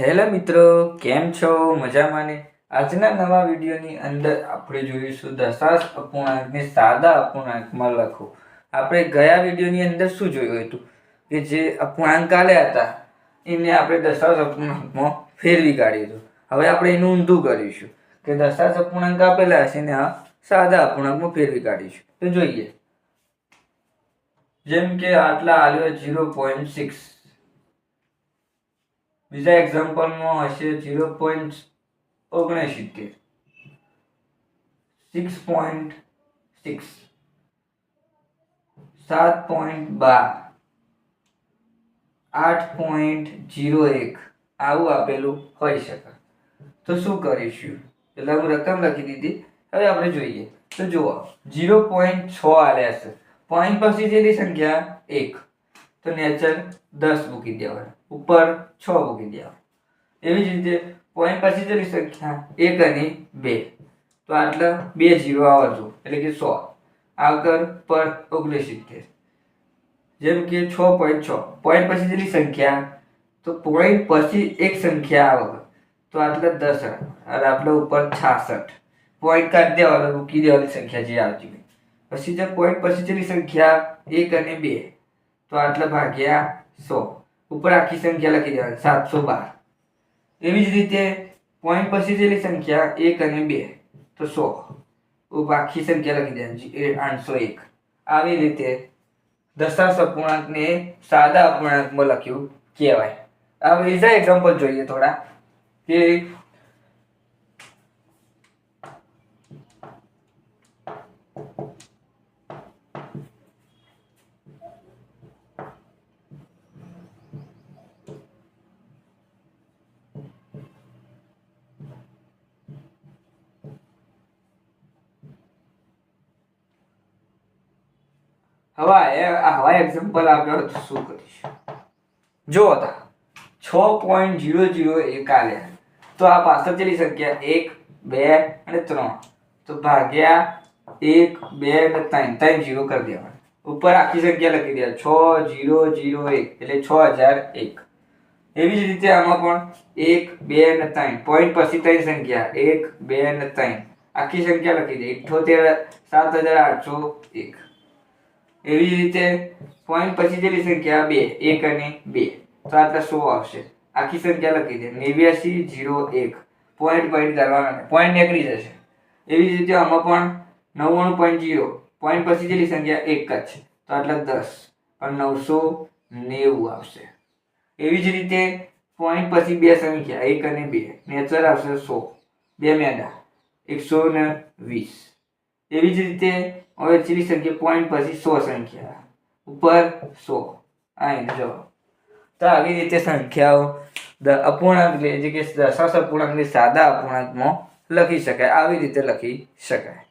Hello મિત્રો, કેમ છો? મજામાં ને? આજના નવા વિડીયોની અંદર આપણે જોઈશું દશાંશ અપૂર્ણાંકને સાદા અપૂર્ણાંકમાં લખો. આપણે ગયા વિડીયોની અંદર શું જોયું હતું કે જે અપૂર્ણાંક આલ્યા હતા એને આપણે દશાંશ અપૂર્ણાંકમાં ફેરવી કાઢીશું. હવે આપણે એનું ઊંધું કરીશું કે દશાંશ અપૂર્ણાંક આપેલા હશે ને સાદા અપૂર્ણાંકમાં ફેરવી કાઢીશું. તો જોઈએ, જેમ કે આટલા આલ્યો 0.6, બીજા એક્ઝામ્પલમાં હશે 0.69, 6.6, 7.12, 8.01 આવું આપેલું હોઈ શકે. તો શું કરીશું? એટલે હું રકમ લખી દીધી. હવે આપણે જોઈએ તો જુઓ 0.6 આલ્યા છે. પોઈન્ટ પછી જેટલી સંખ્યા 1, તો નેચર 10 મૂકી દેવાના, ઉપર 6 મૂકી દેવાના. એવી જ રીતે પોઈન્ટ પછી જેટલી સંખ્યા 1 અને 2, તો આટલા 2 0 આવજો એટલે કે 100. આગળ પર 69, જેમ કે 6.6, પોઈન્ટ પછી જેટલી સંખ્યા, તો પોઈન્ટ પછી એક સંખ્યા આવે તો આટલા 10 અને આટલા ઉપર 66. પોઈન્ટ કાઢી દેવાનો, મૂકી દેવાની સંખ્યા જે આવતી હોય. પછી જે પોઈન્ટ પછી જેટલી સંખ્યા 1 અને 2, તો આટલા ભાગ્યા 100, ઉપર આખી સંખ્યા લખી દેવાની 712. એવી જ રીતે પોઈન્ટ પછી જેટલી સંખ્યા 1 અને 2, તો 100, ઉપર આખી સંખ્યા લખી દેવાની 801. આવી રીતે દશાંશ અપૂર્ણાંકને સાદા અપૂર્ણાંકમાં લખ્યું કહેવાય. હવે બીજા એક્ઝામ્પલ જોઈએ થોડા કે હવે આવા એક્ઝામ્પલ આપ્યો તો શું કરીશું? જો હતા 6.001 આલ્યા, તો આ પાછળ જેટલી સંખ્યા 1, 2 અને 3, તો ભાગ્યા 1, 2 અને 3, 3 0 કરી દેવાના. ઉપર આખી સંખ્યા લખી દેવાની 6001 એટલે 6001. એવી જ રીતે આમાં પણ 1, 2 અને 3, પોઈન્ટ પછી 3 સંખ્યા 1, 2 અને 3, આખી સંખ્યા લખી દે 78, 7801. એવી જ રીતે પોઈન્ટ પછી જેટલી સંખ્યા 2, 1 અને 2, તો આટલા 100 આવશે. આખી સંખ્યા લખી દે 8901. પોઈન્ટ કરવાના, પોઈન્ટ નીકળી જશે. એવી જ રીતે આમાં પણ 99.0, પોઈન્ટ પછી જેટલી સંખ્યા 1 જ છે, તો આટલા 10 પણ 990 આવશે. એવી જ રીતે પોઈન્ટ પછી બે સંખ્યા 1 અને 2, નેચર આવશે 100, 2 મેડા 120. એવી જ રીતે હવે છેલ્લી સંખ્યા પોઈન્ટ પછી 100 સંખ્યા, ઉપર 100. અહીં જો તો આવી રીતે સંખ્યાઓ અપૂર્ણાંક એટલે કે દશાંશ અપૂર્ણાંકને સાદા અપૂર્ણાંકમાં લખી શકાય. આવી રીતે લખી શકાય.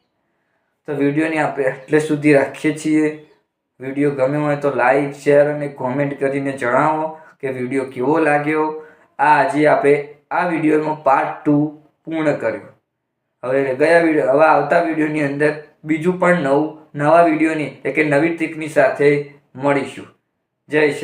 તો વિડીયોની આપણે એટલે સુધી રાખીએ છીએ. વિડીયો ગમ્યો હોય તો લાઈક, શેર અને કોમેન્ટ કરીને જણાવો કે વિડીયો કેવો લાગ્યો. આજે આપણે આ વિડીયોનો પાર્ટ 2 પૂર્ણ કર્યો. હવે આવતા વિડીયોની અંદર બીજું પણ નવા વિડીયોની એટલે કે નવી ટ્રીકની સાથે મળીશું. જય શ્રી